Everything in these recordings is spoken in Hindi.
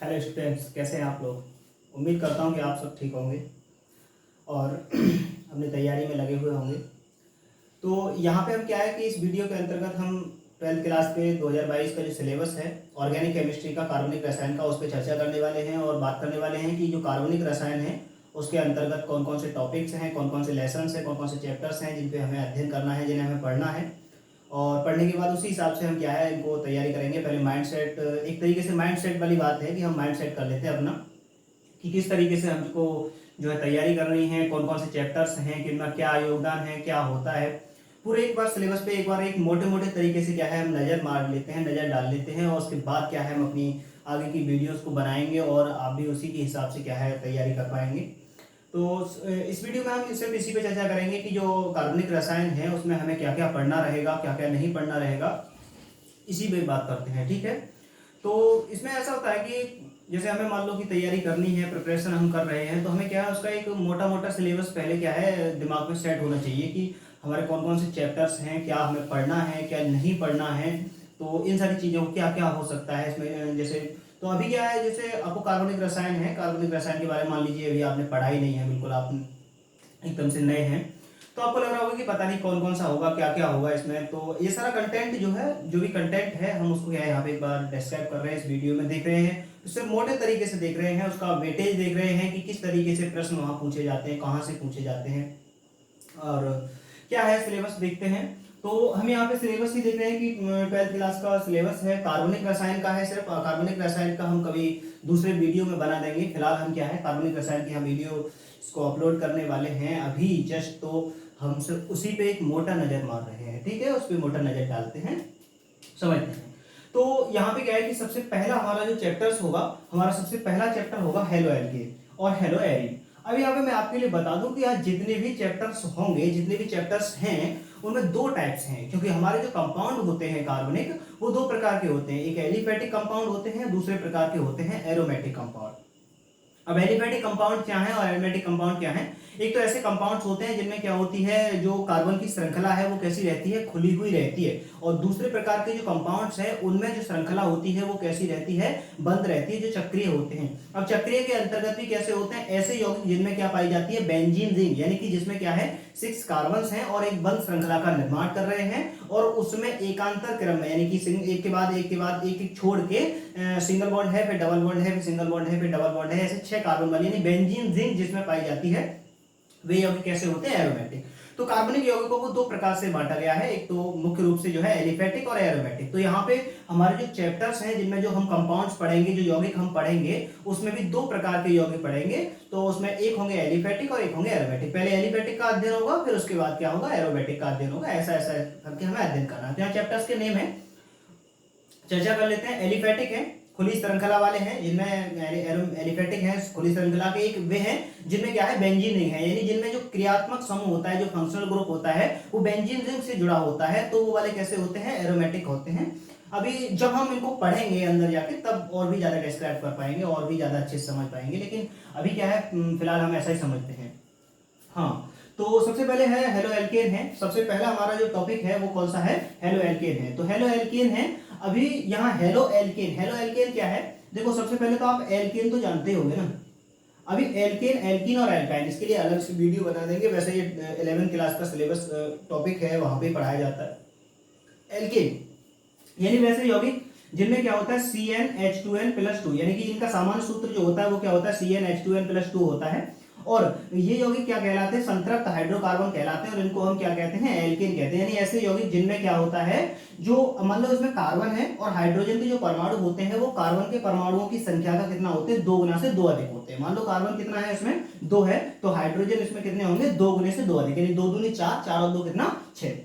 हेलो स्टूडेंट्स, कैसे हैं आप लोग। उम्मीद करता हूं कि आप सब ठीक होंगे और अपनी तैयारी में लगे हुए होंगे। तो यहाँ पे हम क्या है कि इस वीडियो के अंतर्गत हम 12th क्लास पे 2022 का जो सिलेबस है ऑर्गेनिक केमिस्ट्री का, कार्बनिक रसायन का, उस पर चर्चा करने वाले हैं और बात करने वाले हैं कि जो कार्बनिक रसायन है उसके अंतर्गत कौन कौन से टॉपिक्स हैं, कौन कौन से लेसन्स हैं, कौन कौन से चैप्टर्स हैं जिन पे हमें अध्ययन करना है, जिन्हें हमें पढ़ना है। और पढ़ने के बाद उसी हिसाब से हम क्या है इनको तैयारी करेंगे। पहले माइंड सेट, एक तरीके से माइंड सेट वाली बात है कि हम माइंड सेट कर लेते हैं अपना कि किस तरीके से हमको जो है तैयारी करनी है, कौन कौन से चैप्टर्स हैं, किनका क्या योगदान है, क्या होता है। पूरे एक बार सिलेबस पे एक बार एक मोटे मोटे तरीके से क्या है हम नज़र मार लेते हैं, नज़र डाल लेते हैं और उसके बाद क्या है हम अपनी आगे की वीडियोस को बनाएंगे और आप भी उसी के हिसाब से क्या है तैयारी कर पाएंगे। तो इस वीडियो में हम सिर्फ इसी पे चर्चा करेंगे कि जो कार्बनिक रसायन है उसमें हमें क्या क्या पढ़ना रहेगा, क्या क्या नहीं पढ़ना रहेगा, इसी पे बात करते हैं। ठीक है। तो इसमें ऐसा होता है कि जैसे हमें मान लो कि तैयारी करनी है, प्रिपरेशन हम कर रहे हैं, तो हमें क्या है उसका एक मोटा मोटा सिलेबस पहले क्या है दिमाग में सेट होना चाहिए कि हमारे कौन कौन से चैप्टर्स हैं, क्या हमें पढ़ना है, क्या नहीं पढ़ना है। तो इन सारी चीज़ों को क्या क्या हो सकता है इसमें। जैसे तो अभी क्या है, जैसे आपको कार्बनिक रसायन है, कार्बनिक रसायन के बारे में मान लीजिए अभी आपने पढ़ा ही नहीं है, बिल्कुल आप एकदम से नए हैं, तो आपको लग रहा होगा कि पता नहीं कौन कौन सा होगा, क्या क्या होगा इसमें। तो ये सारा कंटेंट जो है, जो भी कंटेंट है, हम उसको क्या है यहाँ पे एक बार डिस्क्राइब कर रहे हैं, इस वीडियो में देख रहे हैं, उससे मोटे तरीके से देख रहे हैं, उसका वेटेज देख रहे हैं कि किस तरीके से प्रश्न वहाँ पूछे जाते हैं, कहाँ से पूछे जाते हैं और क्या है सिलेबस देखते हैं। तो हम यहाँ पे सिलेबस ही देख रहे हैं कि 12th क्लास का सिलेबस है, कार्बनिक रसायन का है। सिर्फ कार्बनिक रसायन का हम कभी दूसरे वीडियो में बना देंगे। फिलहाल हम क्या है कार्बनिक रसायन की हम वीडियो इसको अपलोड करने वाले हैं अभी जस्ट। तो हम सिर्फ उसी पे एक मोटा नजर मार रहे हैं। ठीक है, उस पर मोटा नजर डालते हैं, समझते हैं। तो यहाँ पे क्या है कि सबसे पहला हमारा जो चैप्टर्स होगा, हमारा सबसे पहला चैप्टर होगा हेलो एल्केन और हेलो एरीन। अब यहाँ पे मैं आपके लिए बता दूं कि आज जितने भी चैप्टर्स होंगे, जितने भी चैप्टर्स हैं, उनमें दो टाइप्स हैं, क्योंकि हमारे जो कंपाउंड होते हैं कार्बनिक, वो दो प्रकार के होते हैं। एक एलिफेटिक कंपाउंड होते हैं, दूसरे प्रकार के होते हैं एरोमेटिक कंपाउंड। अब एलिफेटिक कंपाउंड क्या है और एरोमेटिक कंपाउंड क्या है। एक तो ऐसे कंपाउंड्स होते हैं जिनमें क्या होती है, जो कार्बन की श्रृंखला है वो कैसी रहती है, खुली हुई रहती है। और दूसरे प्रकार के जो कंपाउंड्स हैं उनमें जो श्रृंखला होती है वो कैसी रहती है, बंद रहती है, जो चक्रीय होते हैं। अब चक्रीय के अंतर्गत भी कैसे होते हैं, ऐसे यौगिक जिनमें क्या पाई जाती है, बेंजीन रिंग, यानी कि जिसमें क्या है 6 कार्बन्स हैं और एक बंद श्रृंखला का निर्माण कर रहे हैं और उसमें एकांतर क्रम में, यानी कि एक के बाद एक के बाद एक एक छोड़ के सिंगल बॉन्ड है, फिर डबल बॉन्ड है, फिर सिंगल बॉन्ड है, फिर डबल बॉन्ड है, ऐसे 6 कार्बन वाली यानी बेंजीन रिंग जिसमें पाई जाती है, वे यौगिक कैसे होते हैं, एरोमेटिक। तो कार्बनिक यौगिकों को दो प्रकार से बांटा गया है, एक तो मुख्य रूप से जो है एलिफेटिक और एरोमेटिक। तो यहाँ पे हमारे जो चैप्टर्स हैं जिनमें जो हम कंपाउंड्स पढ़ेंगे, जो यौगिक हम पढ़ेंगे, उसमें भी दो प्रकार के यौगिक पढ़ेंगे। तो उसमें एक होंगे एलिफेटिक और एक होंगे एरोमेटिक। पहले एलिफेटिक का अध्ययन होगा, फिर उसके बाद क्या होगा, एरोमेटिक का अध्ययन होगा। ऐसा ऐसा करके हमें अध्ययन करना है। तो यहाँ चैप्टर्स के नेम है, चर्चा कर लेते हैं। एलिफेटिक है, खुली श्रृंखला वाले हैं, जिनमें एलिफेटिक है खुली श्रृंखला के, एक वे हैं जिनमें क्या है बेंजीन रिंग है, यानी जिनमें जो क्रियात्मक समूह होता है, जो फंक्शनल ग्रुप होता है, वो बेंजीन रिंग से जुड़ा होता है। तो वो वाले कैसे होते हैं, एरोमेटिक होते हैं। अभी जब हम इनको पढ़ेंगे अंदर जाके तब और भी ज्यादा डिस्क्राइब कर पाएंगे और भी ज्यादा अच्छे से समझ पाएंगे, लेकिन अभी क्या है फिलहाल हम ऐसा ही समझते हैं। हाँ, तो सबसे पहले है हेलो एल्केन है। सबसे पहला हमारा जो टॉपिक है वो कौन सा है, हेलो एल्केन है। तो हेलो एल्केन है। अभी यहाँ हेलो एल्केन, हेलो एल्केन क्या है, देखो सबसे पहले तो आप एल्केन तो जानते होंगे ना। अभी एल्केन, एल्कीन और एल्काइन, इसके लिए अलग से वीडियो बता देंगे। वैसे ये 11th क्लास का सिलेबस टॉपिक है, वहां पे पढ़ाया जाता है। एल्केन यानी वैसे यौगिक जिनमें क्या होता है CnH2n+2, यानी कि इनका सामान्य सूत्र जो होता है वो क्या होता है, CnH2n+2 होता है। और ये यौगिक क्या कहलाते हैं, संतृप्त हाइड्रोकार्बन कहलाते हैं और इनको हम क्या कहते हैं, एल्केन कहते हैं। यानी ऐसे यौगिक जिनमें क्या होता है, जो मतलब इसमें कार्बन है और हाइड्रोजन के जो परमाणु होते हैं वो कार्बन के परमाणुओं की संख्या का कितना होते हैं, 2 गुना से 2 अधिक होते हैं। मान लो कार्बन कितना है इसमें, 2 है, तो हाइड्रोजन इसमें कितने होंगे, 2 गुने से 2 अधिक, यानी 2 दूनी 4, 4 और 2 कितना 6,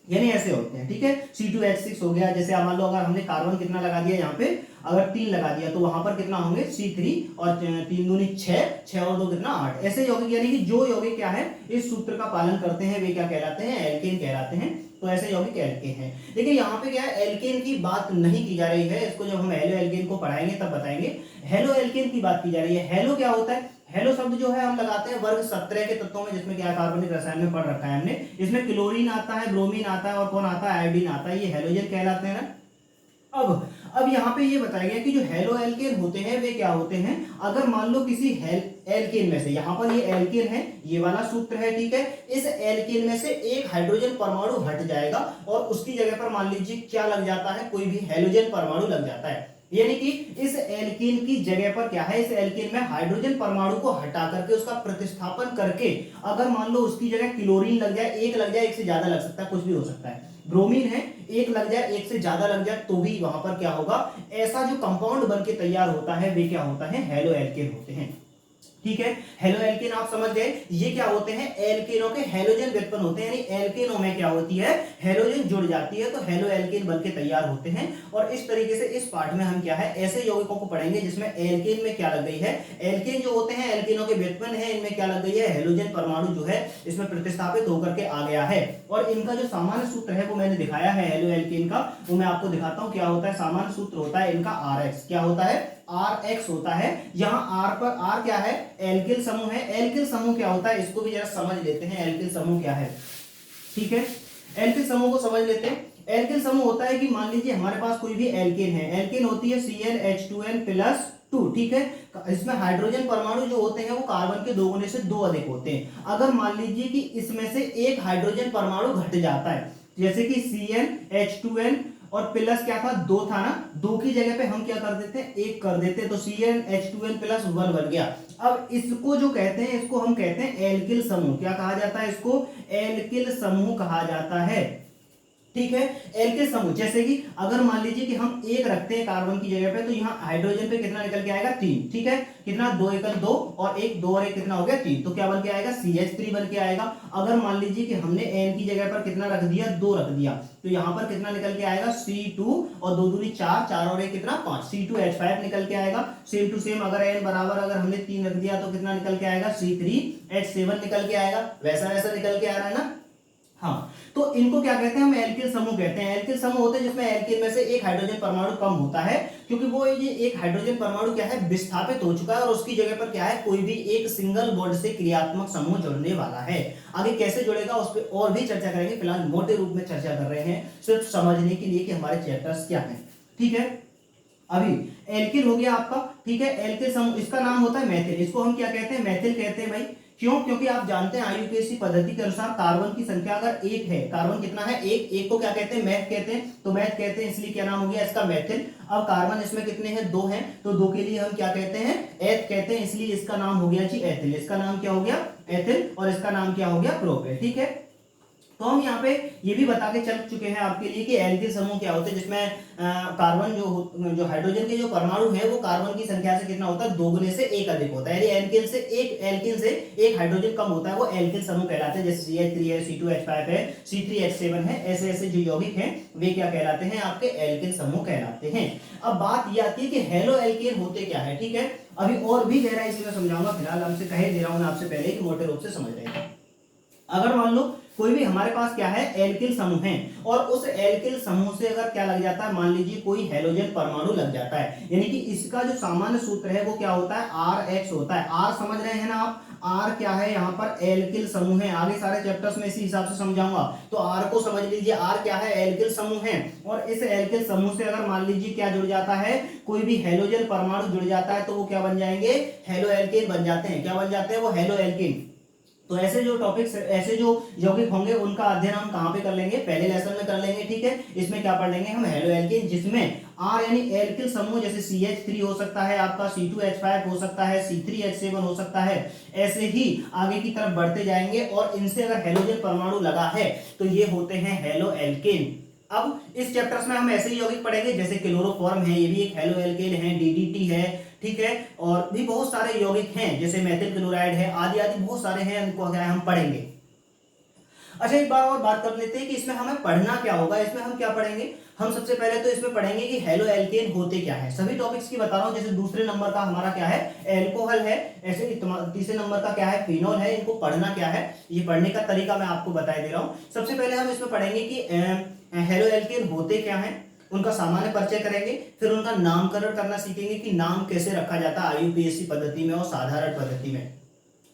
यानी ऐसे होते हैं। ठीक है, C2H6 हो गया। जैसे मान लो अगर हमने कार्बन कितना लगा दिया यहाँ पे, अगर 3 लगा दिया तो वहां पर कितना होंगे C3 और 3 दूनी 6, 6 और 2 कितना 8, ऐसे यौगिक। यानी कि जो यौगिक क्या है इस सूत्र का पालन करते हैं वे क्या कहलाते हैं, एल्केन कहलाते हैं। तो ऐसे यौगिक एल्केन है। लेकिन यहाँ पे क्या है, एल्केन की बात नहीं की जा रही है, इसको जब हम हेलो एल्केन को पढ़ाएंगे तब बताएंगे। हेलो एल्केन की बात की जा रही है। हेलो क्या होता है, हेलो शब्द जो है हम लगाते हैं वर्ग 17 के तत्वों में, जिसमें क्या कार्बनिक रसायन में पढ़ रखा है हमने। इसमें क्लोरीन आता है, ब्रोमीन आता है और कौन आता है, आयोडीन आता है, ये हेलोजन कहलाते हैं ना। अब अब यहाँ पे ये बताया गया कि जो हेलो एल्केन होते हैं वे क्या होते हैं, अगर मान लो किसी एल्केन में से, यहाँ पर ये एल्केन है, ये वाला सूत्र है, ठीक है, इस एल्केन में से एक हाइड्रोजन परमाणु हट जाएगा और उसकी जगह पर मान लीजिए क्या लग जाता है, कोई भी हेलोजन परमाणु लग जाता है। यानी कि इस एल्कीन की जगह पर क्या है, इस एल्कीन में हाइड्रोजन परमाणु को हटा करके उसका प्रतिस्थापन करके अगर मान लो उसकी जगह क्लोरीन लग जाए, एक लग जाए, एक से ज्यादा लग सकता है, कुछ भी हो सकता है, ब्रोमीन है, एक लग जाए, एक से ज्यादा लग जाए, तो भी वहां पर क्या होगा, ऐसा जो कंपाउंड बन के तैयार होता है वे क्या होता है, हेलो एल्केन होते हैं। ठीक है, हेलो एल्केन आप समझ गए, ये क्या होते हैं, एल्केनों के हेलोजन व्युत्पन्न होते हैं, यानी एल्केनों में क्या होती है, हेलोजन जुड़ जाती है तो हेलो एल्केन बनके तैयार होते हैं। और इस तरीके से इस पार्ट में हम क्या है, ऐसे यौगिकों को पढ़ेंगे जिसमें एल्केन में क्या लग गई है, एल्केन जो होते हैं एल्केनों के व्युत्पन्न है, इनमें क्या लग गई है, हेलोजन परमाणु जो है इसमें प्रतिस्थापित होकर के आ गया है। और इनका जो सामान्य सूत्र है वो मैंने दिखाया है हेलो एल्केन का, वो मैं आपको दिखाता हूं क्या होता है। सामान्य सूत्र होता है इनका RX, क्या होता है, RX होता है। यहाँ R पर R क्या है, एल्किल समूह है। एल्किल समूह क्या होता है, इसको भी जरा समझ लेते हैं, एल्किल समूह क्या है। ठीक है, एल्किल समूह को समझ लेते हैं। एल्किल समूह होता है कि मान लीजिए हमारे पास कोई भी एल्केन है, एल्केन होती है CnH2n+2, ठीक है, इसमें हाइड्रोजन परमाणु जो होते हैं वो कार्बन के 2 गुने से 2 अधिक होते हैं। अगर मान लीजिए कि इसमें से एक हाइड्रोजन परमाणु घट जाता है, जैसे कि CnH2n और प्लस क्या था, 2 था ना, 2 की जगह पे हम क्या कर देते हैं, 1 कर देते हैं, तो CnH2n+1 बन गया। अब इसको जो कहते हैं, इसको हम कहते हैं एल्किल समूह। क्या कहा जाता है इसको, एल्किल समूह कहा जाता है। ठीक है, एल्किल समूह, जैसे कि अगर मान लीजिए कि हम 1 रखते हैं कार्बन की जगह पे, तो यहाँ हाइड्रोजन पे कितना निकल के आएगा, 3, ठीक है, कितना, 2 एकल 2 और 1 2 और 1 कितना हो गया, 3, तो क्या बन के आएगा, CH3 बन के आएगा। अगर मान लीजिए कि हमने N की जगह पर कितना रख दिया, 2 रख दिया, तो यहाँ पर कितना निकल के आएगा, C2 और 2 दूनी 4, 4 और 1 कितना, 5, C2H5 निकल के आएगा। सेम टू सेम अगर N बराबर अगर हमने 3 रख दिया तो कितना निकल के आएगा, C3H7 निकल के आएगा। वैसा वैसा निकल के आ रहा है ना। हाँ, तो इनको क्या कहते हैं, हम एल्किल समूह कहते हैं। एल्किल समूह होते हैं जिसमें एल्किन में से एक हाइड्रोजन परमाणु कम होता है, क्योंकि वो ये एक हाइड्रोजन परमाणु क्या है, विस्थापित हो चुका है और उसकी जगह पर क्या है, कोई भी एक सिंगल बॉन्ड से क्रियात्मक समूह जुड़ने वाला है। आगे कैसे जुड़ेगा उस पर और भी चर्चा करेंगे, फिलहाल मोटे रूप में चर्चा कर रहे हैं सिर्फ समझने के लिए कि हमारे चैप्टर्स क्या है। ठीक है, अभी एल्किल हो गया आपका, ठीक है, एल्किल समूह, इसका नाम होता है मैथिल। इसको हम क्या कहते हैं, मैथिल कहते हैं भाई। क्यों, क्योंकि आप जानते हैं IUPAC पद्धति के अनुसार कार्बन की संख्या अगर 1 है, कार्बन कितना है, 1 को क्या कहते हैं, मैथ कहते हैं, तो मैथ कहते हैं, इसलिए क्या नाम हो गया इसका, मैथिल। अब कार्बन इसमें कितने हैं, 2 हैं, तो 2 के लिए हम क्या कहते हैं, एथ कहते हैं, इसलिए इसका नाम हो गया जी एथिल। इसका नाम क्या हो गया, एथिल, और इसका नाम क्या हो गया, प्रोपेन। ठीक है, तो हम यहाँ पे ये भी बता के चल चुके हैं आपके लिए कि एल्किल समूह क्या होते हैं, जिसमें कार्बन जो हाइड्रोजन के जो परमाणु है वो कार्बन की संख्या से कितना होता है, 2 गुने से 1 अधिक होता है, यानी एल्किल से एक हाइड्रोजन कम होता है, वो एल्किल समूह कहलाते हैं। जैसे CH3 है, C2H5 है, C3H7 है, ऐसे ऐसे जो यौगिक हैं वे क्या कहलाते हैं, आपके एल्किल समूह कहलाते हैं। अब बात ये आती है कि हेलो एल्केन होते क्या है। ठीक है, अभी और भी गहराई से मैं समझाऊंगा, फिलहाल हमसे कहे दे रहा हूं आपसे पहले कि मोटे रूप से समझ रहे हैं। अगर मान लो कोई भी हमारे पास क्या है, एल्किल समूह है, और उस एल्किल समूह से अगर क्या लग जाता है, मान लीजिए कोई हेलोजन परमाणु लग जाता है, यानी कि इसका जो सामान्य सूत्र है वो क्या होता है, RX होता है। R समझ रहे हैं ना आप, R क्या है, यहाँ पर एल्किल समूह है। आगे सारे चैप्टर्स में इसी हिसाब से समझाऊंगा, तो R को समझ लीजिए, R क्या है, एल्किल समूह है। और इस एल्किल समूह से अगर मान लीजिए क्या जुड़ जाता है, कोई भी हेलोजन परमाणु जुड़ जाता है, तो वो क्या बन जाएंगे, हेलो एल्केन बन जाते हैं। क्या बन जाते हैं वो, हेलो एल्केन। तो ऐसे जो टॉपिक्स, ऐसे जो यौगिक होंगे उनका अध्ययन हम कहां पे कर लेंगे, पहले लेसन में कर लेंगे। ठीक है, इसमें क्या पढ़ लेंगे हम, हेलो एल्केन, जिसमें R यानी एल्किल समूह, जैसे CH3 हो सकता है आपका, C2H5 हो सकता है, C3H7 हो सकता है। ऐसे ही आगे की तरफ बढ़ते जाएंगे और इनसे अगर हेलोजन परमाणु लगा है तो ये होते हैं हेलो एल्केन। अब इस चैप्टर्स में हम ऐसे ही यौगिक पढ़ेंगे, जैसे क्लोरोफॉर्म है, ये भी एक हेलो एल्केन है, DDT है, ठीक है, और भी बहुत सारे यौगिक हैं, जैसे मेथिल क्लोराइड है, आदि आदि बहुत सारे हैं, उनको क्या हम पढ़ेंगे। अच्छा, एक बार और बात कर लेते हैं कि इसमें हमें पढ़ना क्या होगा। इसमें हम क्या पढ़ेंगे, हम सबसे पहले तो इसमें पढ़ेंगे कि हेलो एल्केन होते क्या है। सभी टॉपिक्स की बता रहा हूं, जैसे दूसरे नंबर का हमारा क्या है, एल्कोहल है, ऐसे तीसरे नंबर का क्या है, फिनोल है। इनको पढ़ना क्या है, ये पढ़ने का तरीका मैं आपको बता दे रहा हूं। सबसे पहले हम इसमें पढ़ेंगे कि हेलो एल्केन होते क्या है, उनका सामान्य परिचय करेंगे, फिर उनका नामकरण करना सीखेंगे कि नाम कैसे रखा जाता है IUPAC पद्धति में और साधारण पद्धति में।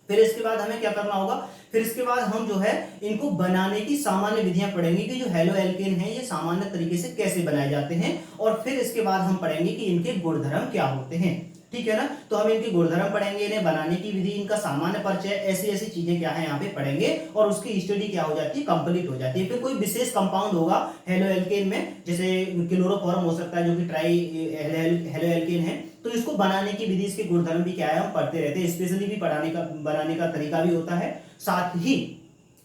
फिर इसके बाद हमें क्या करना होगा, फिर इसके बाद हम जो है इनको बनाने की सामान्य विधियां पढ़ेंगे कि जो हेलो एल्केन है ये सामान्य तरीके से कैसे बनाए जाते हैं, और फिर इसके बाद हम पढ़ेंगे कि इनके गुणधर्म क्या होते हैं। ठीक है ना, तो हम इनके गुणधर्म पढ़ेंगे, इन्हें बनाने की विधि, इनका सामान्य परिचय, ऐसी ऐसी चीजें क्या है यहाँ पे पढ़ेंगे, और उसकी स्टडी क्या हो जाती है, कंप्लीट हो जाती है। फिर कोई विशेष कंपाउंड होगा हेलो एल्केन में, जैसे क्लोरोफॉर्म हो सकता है जो कि ट्राई हेलो एल्केन है, तो इसको बनाने की विधि, इसके गुणधर्म भी क्या है हम पढ़ते रहते हैं, स्पेशली भी बनाने का तरीका भी होता है, साथ ही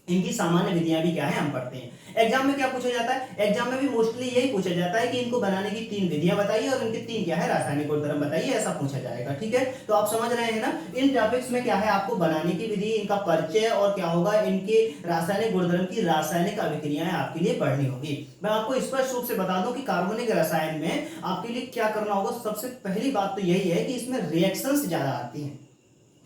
इनकी सामान्य विधियां भी क्या है हम पढ़ते हैं। एग्जाम में क्या पूछा जाता है, एग्जाम में भी मोस्टली यही पूछा जाता है कि इनको बनाने की 3 विधियां बताइए और इनके 3 क्या है रासायनिक गुणधर्म बताइए, ऐसा पूछा जाएगा। ठीक है, तो आप समझ रहे हैं ना, इन टॉपिक्स में क्या है आपको बनाने की विधि, इनका परिचय और क्या होगा इनके रासायनिक गुणधर्म की रासायनिक अभिक्रियाएं आपके लिए पढ़नी होगी। मैं आपको स्पष्ट रूप से बता दूं कि कार्बनिक रसायन में आपके लिए क्या करना होगा, सबसे पहली बात तो यही है कि इसमें रिएक्शंस ज्यादा आती हैं।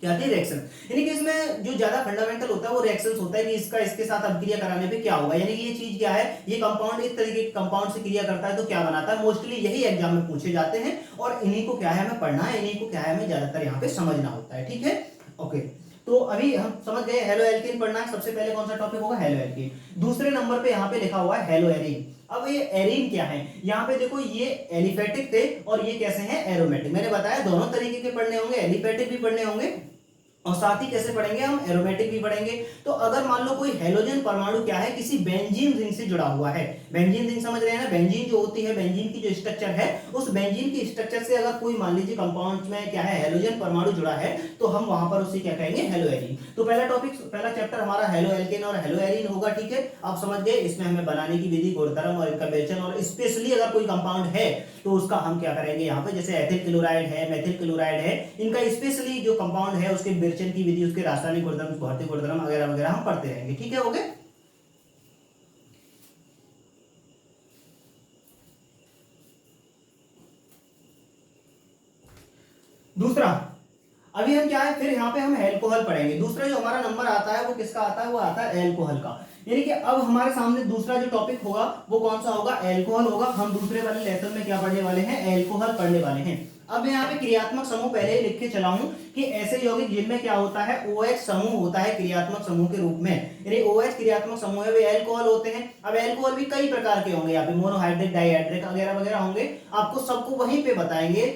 क्या आती है, रिएक्शन, यानी कि इसमें जो ज्यादा फंडामेंटल होता है वो रिएक्शंस होता है कि इसका इसके साथ अभिक्रिया कराने पे क्या होगा, यानी कि ये चीज क्या है, ये कंपाउंड इस तरीके के कंपाउंड से क्रिया करता है तो क्या बनाता है, मोस्टली यही एग्जाम में पूछे जाते हैं, और इन्हीं को क्या है हमें पढ़ना है, इन्हीं को क्या है हमें ज्यादातर यहाँ पे समझना होता है। ठीक है, ओके, तो अभी हम समझ गए हेलो एल्केन पढ़ना है। सबसे पहले कौन सा टॉपिक होगा, हेलो एल्केन। दूसरे नंबर पे यहाँ पे लिखा हुआ है हेलो एरीन। अब ये एरीन क्या है, यहाँ पे देखो ये एलिफेटिक थे और ये कैसे हैं, एरोमेटिक। मैंने बताया दोनों तरीके के पढ़ने होंगे, एलिफेटिक भी पढ़ने होंगे और साथ ही कैसे पढ़ेंगे हम, एरोमेटिक भी पढ़ेंगे। तो अगर मान लो कोई हेलोजन परमाणु क्या है किसी बेंजीन रिंग से जुड़ा हुआ है, बेंजीन रिंग समझ रहे हैं ना, बेंजीन जो होती है, बेंजीन की जो स्ट्रक्चर है, उस बेंजीन की स्ट्रक्चर से अगर कोई मान लीजिए कंपाउंड में क्या है हेलोजन परमाणु जुड़ा है, तो हम वहां पर उसे क्या कहेंगे, हेलो एरीन। तो पहला टॉपिक, पहला चैप्टर हमारा हेलो एल्केन और हेलो एरीन होगा। ठीक है, आप समझ गए, इसमें हमें बनाने की विधि, गुणधर्म और इनका विवेचन, और स्पेशली अगर कोई कंपाउंड है तो उसका हम क्या करेंगे यहाँ पे, जैसे एथिल क्लोराइड है, मेथिल क्लोराइड है, इनका स्पेशली जो कंपाउंड है उसके विवेचन की विधि, उसके रासायनिक गुणधर्म, भौतिक गुणधर्म वगैरह वगैरह हम पढ़ते रहेंगे। ठीक है, हो गए। दूसरा, अभी हम क्या है, फिर यहाँ पे हम एल्कोहल पढ़ेंगे। दूसरा जो हमारा नंबर आता है वो किसका आता है, वो आता है एल्कोहल का। यानी कि अब हमारे सामने दूसरा जो टॉपिक होगा वो कौन सा होगा, एल्कोहल होगा। हम दूसरे वाले लेसन में क्या पढ़ने वाले हैं, एल्कोहल पढ़ने वाले हैं। अब यहाँ पे क्रियात्मक समूह पहले ही लिख के चला हूं कि ऐसे यौगिक जिनमें क्या होता है, OH समूह होता है क्रियात्मक समूह के रूप में, यानी OH क्रियात्मक समूह है, वे एल्कोहल होते हैं। अब एल्कोहल भी कई प्रकार के होंगे, यहाँ पे मोनोहाइड्रिक, डाइहाइड्रिक वगैरह वगैरह होंगे, आपको सबको वहीं पे बताएंगे।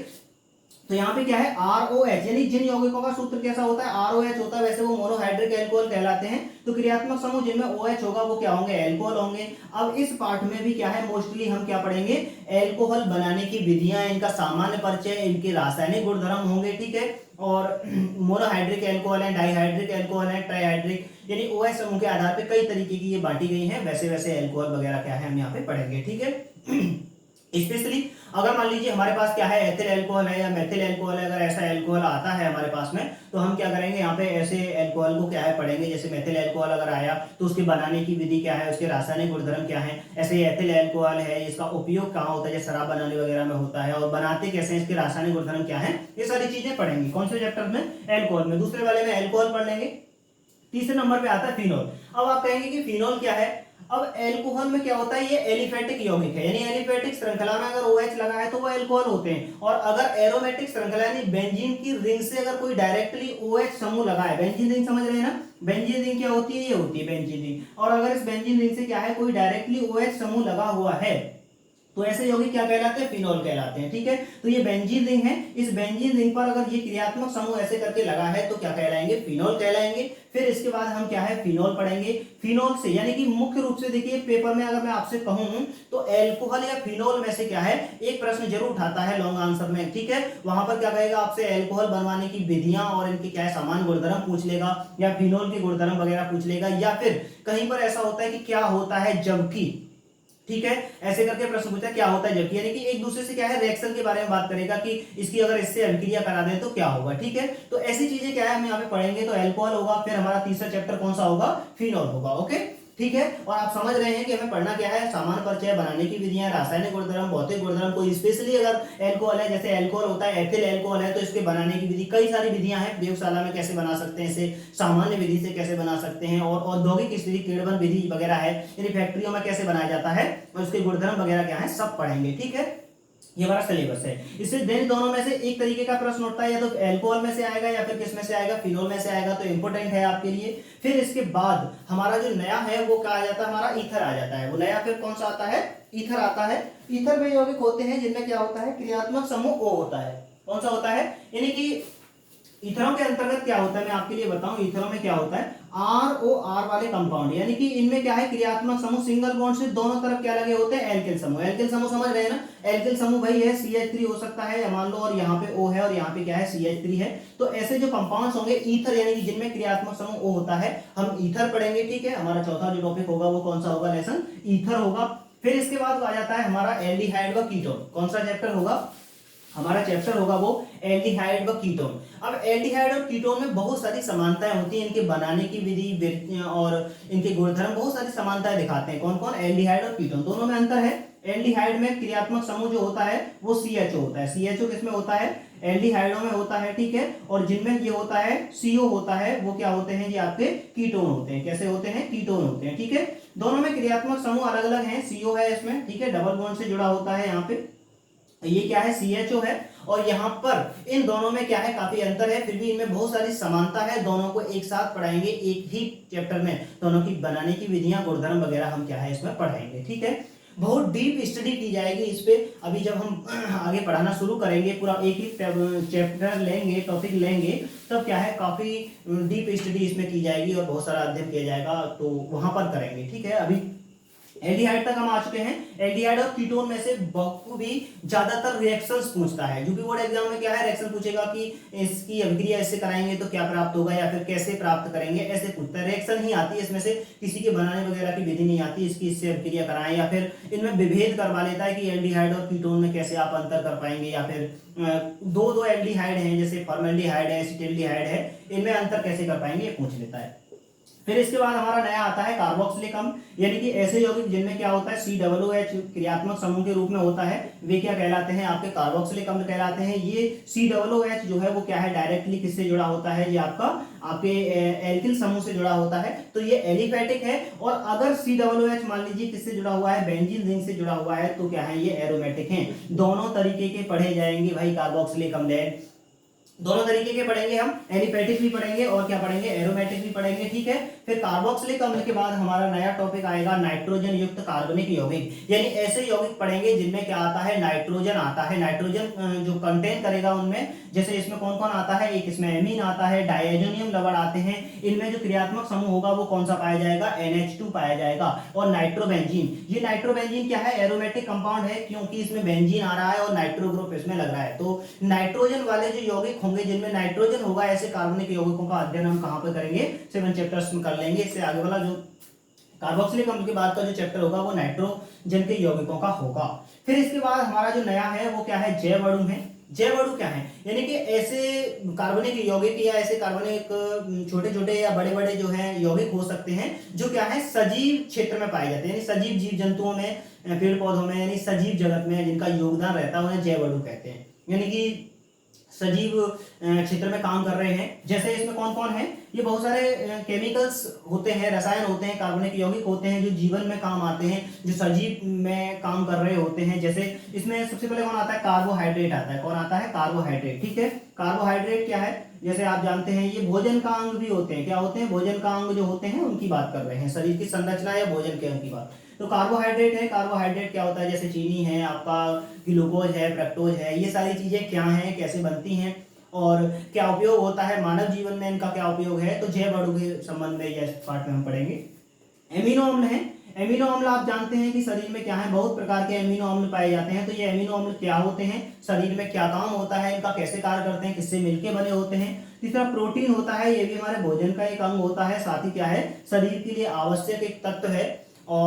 तो यहाँ पे क्या है, ROH, यानी जिन यौगिकों का सूत्र कैसा होता है, ROH होता है, वैसे वो मोनोहाइड्रिक एल्कोहल कहलाते हैं। तो क्रियात्मक समूह जिनमें OH होगा वो क्या होंगे, एल्कोहल होंगे। अब इस पार्ट में भी क्या है, मोस्टली हम क्या पढ़ेंगे, एल्कोहल बनाने की विधियां, इनका सामान्य परिचय, इनके रासायनिक गुणधर्म होंगे। ठीक है, और मोनोहाइड्रिक एल्कोहल है, डाइहाइड्रिक एल्कोहल है, ट्राइहाइड्रिक, यानी OH समूह के आधार पर कई तरीके की ये बांटी गई है, वैसे वैसे एल्कोहल वगैरह क्या है हम यहाँ पे पढ़ेंगे। ठीक है, स्पेशली अगर मान लीजिए हमारे पास क्या है, एथिल अल्कोहल है या मेथिल अल्कोहल है, अगर ऐसा अल्कोहल आता है हमारे पास में, तो हम क्या करेंगे, यहाँ पे ऐसे अल्कोहल को क्या है पढ़ेंगे। जैसे मेथिल अल्कोहल अगर आया तो उसके बनाने की विधि क्या है, उसके रासायनिक गुणधर्म क्या है। ऐसे एथिल अल्कोहल है, इसका उपयोग कहाँ होता है, जैसे शराब बनाने वगैरह में होता है, और बनाते कैसे हैं, इसके रासायनिक गुणधर्म क्या है, ये सारी चीजें पढ़ेंगे। कौन से चैप्टर में, एल्कोहल में। दूसरे वाले में एल्कोहल पढ़ लेंगे। तीसरे नंबर पे आता है फिनोल। अब आप कहेंगे कि फिनोल क्या है, अब एल्कोहल में क्या होता है, ये एलिफेटिक यौगिक है, यानी एलिफेटिक श्रृंखला में अगर OH लगा है तो वो एल्कोहल होते हैं। और अगर एरोमेटिक श्रृंखला यानी बेंजीन की रिंग से अगर कोई डायरेक्टली OH समूह लगा है, बेंजीन रिंग समझ रहे हैं ना, बेंजीन रिंग क्या होती है, ये होती है बेंजीन रिंग। और अगर इस बेंजीन रिंग से क्या है कोई डायरेक्टली OH समूह लगा हुआ है तो ऐसे यौगिक क्या कहलाते हैं, फिनोल कहलाते हैं। ठीक है, तो ये बेंजीन रिंग है, इस बेंजीन रिंग पर अगर ये क्रियात्मक समूह ऐसे करके लगा है तो क्या कहलाएंगे, फिनोल कहलाएंगे। फिर इसके बाद हम क्या है, फिनोल पढ़ेंगे। फिनोल से यानी कि मुख्य रूप से देखिए पेपर में अगर मैं आपसे कहूं तो एल्कोहल या फिनोल में से क्या है, एक प्रश्न जरूर उठाता है लॉन्ग आंसर में। ठीक है, वहां पर क्या कहेगा आपसे, एल्कोहल बनवाने की विधियां और इनके क्या है सामान्य गुणधर्म पूछ लेगा, या फिनोल के गुणधर्म वगैरह पूछ लेगा, या फिर कहीं पर ऐसा होता है कि क्या होता है जबकि। ठीक है, ऐसे करके प्रश्न पूछा क्या होता है जबकि, यानी कि एक दूसरे से क्या है रिएक्शन के बारे में बात करेगा कि इसकी अगर इससे अभिक्रिया करा दें तो क्या होगा। ठीक है, तो ऐसी चीजें क्या है हम यहाँ पे पढ़ेंगे। तो एल्कोहल होगा, फिर हमारा तीसरा चैप्टर कौन सा होगा, फिनोल होगा। ओके, ठीक है, और आप समझ रहे हैं कि हमें पढ़ना क्या है, सामान्य परिचय, बनाने की विधियां, रासायनिक गुणधर्म, भौतिक गुणधर्म। कोई स्पेशली अगर एल्कोहल है, जैसे एल्कोहल होता है, एथिल एल्कोहल है, तो इसके बनाने की विधि, कई सारी विधियां हैं, प्रयोगशाला में कैसे बना सकते हैं इसे, सामान्य विधि से कैसे बना सकते हैं, और औद्योगिक स्थिति किण्वन विधि वगैरह है, यानी फैक्ट्रियों में कैसे बनाया जाता है, और उसके गुणधर्म वगैरह क्या है सब पढ़ेंगे। ठीक है, ये हमारा सिलेबस है। इससे देन दोनों में से एक तरीके का प्रश्न उठता है, या तो अल्कोहल में से आएगा या फिर किस में से आएगा, फिनोल में से आएगा, तो इंपॉर्टेंट है आपके लिए। फिर इसके बाद हमारा जो नया है वो क्या आ जाता है, हमारा ईथर आ जाता है। वो नया फिर कौन सा आता है, ईथर आता है। ईथर में यौगिक होते हैं जिनमें क्या होता है, क्रियात्मक समूह O होता है। कौन सा होता है, यानी कि ईथरों के अंतर्गत क्या होता है, मैं आपके लिए बताऊं, ईथरों में क्या होता है, ROR वाले कंपाउंड, यानी कि इनमें क्या है, क्रियात्मक समूह सिंगल बॉन्ड से दोनों तरफ क्या लगे होते हैं, एल्किल समूह। एल्किल समूह समझ रहे हैं ना, एल्किल समूह भाई है CH3 हो सकता है, या मान लो और यहाँ पे O है और यहाँ पे क्या है CH3 है। तो ऐसे जो कंपाउंड्स होंगे ईथर, यानी कि जिनमें क्रियात्मक समूह O होता है, हम ईथर पढ़ेंगे। ठीक है, हमारा चौथा जो टॉपिक होगा वो कौन सा होगा, लेसन ईथर होगा। फिर इसके बाद आ जाता है हमारा एल्डिहाइड व कीटोन। कौन सा चैप्टर होगा, हमारा चैप्टर होगा वो एल्डिहाइड व कीटोन। अब एल्डिहाइड और कीटोन में बहुत सारी समानताएं होती हैं, इनके बनाने की विधि और इनके गुणधर्म बहुत सारी समानताएं दिखाते हैं। कौन कौन, एल्डिहाइड और कीटोन, दोनों में अंतर है। एल्डिहाइड में क्रियात्मक समूह जो होता है वो CHO होता है। CHO किसमें होता है, एल्डिहाइडों में होता है। ठीक है, और जिनमें ये होता है CO होता है, वो क्या होते हैं, ये आपके कीटोन होते हैं। कैसे होते हैं, कीटोन होते हैं। ठीक है, दोनों में क्रियात्मक समूह अलग अलग है। CO है इसमें, ठीक है, डबल बॉन्ड से जुड़ा होता है। यहाँ पे ये क्या है, CHO है। और यहाँ पर इन दोनों में क्या है, काफी अंतर है, फिर भी इनमें बहुत सारी समानता है। दोनों को एक साथ पढ़ाएंगे एक ही चैप्टर में, दोनों की बनाने की विधियां, गुणधर्म वगैरह हम क्या है इसमें पढ़ाएंगे। ठीक है, बहुत डीप स्टडी की जाएगी इस पे। अभी जब हम आगे पढ़ाना शुरू करेंगे, पूरा एक ही चैप्टर लेंगे, टॉपिक लेंगे, तब क्या है, काफी डीप स्टडी इसमें की जाएगी और बहुत सारा अध्ययन किया जाएगा, तो वहां पर करेंगे। ठीक है, अभी एल्डिहाइड तक हम आ चुके हैं। एल्डिहाइड और कीटोन में से बखूबी ज्यादातर रिएक्शंस पूछता है। यूपी बोर्ड एग्जाम में क्या है, रिएक्शन पूछेगा कि इसकी अभिक्रिया ऐसे कराएंगे तो क्या प्राप्त होगा, या फिर कैसे प्राप्त करेंगे, ऐसे पूछता है। रिएक्शन ही आती है इसमें से, किसी के बनाने वगैरह की विधि नहीं आती, इसकी इससे अभिक्रिया कराएं, या फिर इनमें विभेद करवा लेता है कि एल्डिहाइड और कीटोन में कैसे आप अंतर कर पाएंगे, या फिर दो दो एल्डिहाइड हैं, जैसे फॉर्मल्डिहाइड है, एसिटिल्डिहाइड है, इनमें अंतर कैसे कर पाएंगे, ये पूछ लेता है। फिर इसके बाद हमारा नया आता है कार्बोक्सिलिक अम्ल, यानी कि ऐसे यौगिक जिनमें क्या होता है, COOH क्रियात्मक समूह के रूप में होता है, वे क्या कहलाते हैं, आपके कार्बोक्सिलिक अम्ल कहलाते हैं। ये COOH जो है वो क्या है, डायरेक्टली किससे जुड़ा होता है, ये आपके एल्किल समूह से जुड़ा होता है, तो ये एलिफेटिक है। और अगर COOH मान लीजिए किससे जुड़ा हुआ है, बेंजीन रिंग से जुड़ा हुआ है, तो क्या है, ये एरोमेटिक है। दोनों तरीके के पढ़े जाएंगे भाई कार्बोक्सिलिक अम्ल, दोनों तरीके के पढ़ेंगे हम, एलिफेटिक भी पढ़ेंगे और क्या पढ़ेंगे, एरोमेटिक भी पढ़ेंगे। ठीक है, फिर कार्बोक्सिलिक अम्ल के बाद हमारा नया टॉपिक आएगा नाइट्रोजन युक्त कार्बनिक यौगिक, यानी ऐसे यौगिक पढ़ेंगे जिनमें क्या आता है, नाइट्रोजन आता है। नाइट्रोजन जो कंटेन करेगा उनमें, जैसे इसमें कौन कौन आता है, एक इसमें एमीन आता है, डायजोनियम लवण आते हैं। इनमें जो क्रियात्मक समूह होगा वो कौन सा पाया जाएगा, NH2 पाया जाएगा। और नाइट्रोबेंजीन, ये नाइट्रोबेंजीन क्या है, एरोमेटिक कंपाउंड है, क्योंकि इसमें बेंजीन आ रहा है और नाइट्रो ग्रुप इसमें लग रहा है। तो नाइट्रोजन वाले जो यौगिक होंगे जिनमें नाइट्रोजन होगा, ऐसे कार्बनिक यौगिकों का अध्ययन हम कहां पर करेंगे, 7 चैप्टर्स में कर लेंगे। इससे आगे वाला जो कार्बोक्सिलिक अम्ल के बाद का जो चैप्टर होगा वो नाइट्रोजन के यौगिकों का होगा। फिर इसके बाद हमारा जो नया है वो क्या है, जैव अणु है। जैव अणु क्या है, यानी कि ऐसे कार्बनिक यौगिक या ऐसे कार्बनिक छोटे छोटे या बड़े बड़े जो है यौगिक हो सकते हैं, जो क्या है, सजीव क्षेत्र में पाए जाते हैं, यानी सजीव जीव जंतुओं में, पेड़ पौधों में, यानी सजीव जगत में जिनका योगदान रहता है उन्हें जैव अणु कहते हैं। यानी कि सजीव क्षेत्र में काम कर रहे हैं। जैसे इसमें कौन कौन है, ये बहुत सारे केमिकल्स होते हैं, रसायन होते हैं, कार्बनिक यौगिक होते हैं जो जीवन में काम आते हैं, जो सजीव में काम कर रहे होते हैं। जैसे इसमें सबसे पहले कौन आता है, कार्बोहाइड्रेट आता है। कौन आता है, कार्बोहाइड्रेट। ठीक है, कार्बोहाइड्रेट क्या है, जैसे आप जानते हैं ये भोजन का अंग भी होते हैं। क्या होते हैं, भोजन का अंग जो होते हैं उनकी बात कर रहे हैं, शरीर की संरचना या भोजन के अंग की बात। तो कार्बोहाइड्रेट है, कार्बोहाइड्रेट क्या होता है, जैसे चीनी है, आपका ग्लूकोज है, फ्रक्टोज है, ये सारी चीजें क्या हैं, कैसे बनती हैं और क्या उपयोग होता है मानव जीवन में, इनका क्या उपयोग है, तो जैव अणु के संबंध में इस पार्ट में हम पढ़ेंगे। एमिनो अम्ल है। एमिनो अम्ल आप जानते हैं कि शरीर में क्या है, बहुत प्रकार के एमिनो अम्ल पाए जाते हैं। तो ये एमिनो अम्ल क्या होते हैं, शरीर में क्या काम होता है, इनका कैसे कार्य करते हैं, किससे मिलके बने होते हैं। तीसरा प्रोटीन होता है, ये भी हमारे भोजन का एक अंग होता है, साथ ही क्या है, शरीर के लिए आवश्यक एक तत्व है।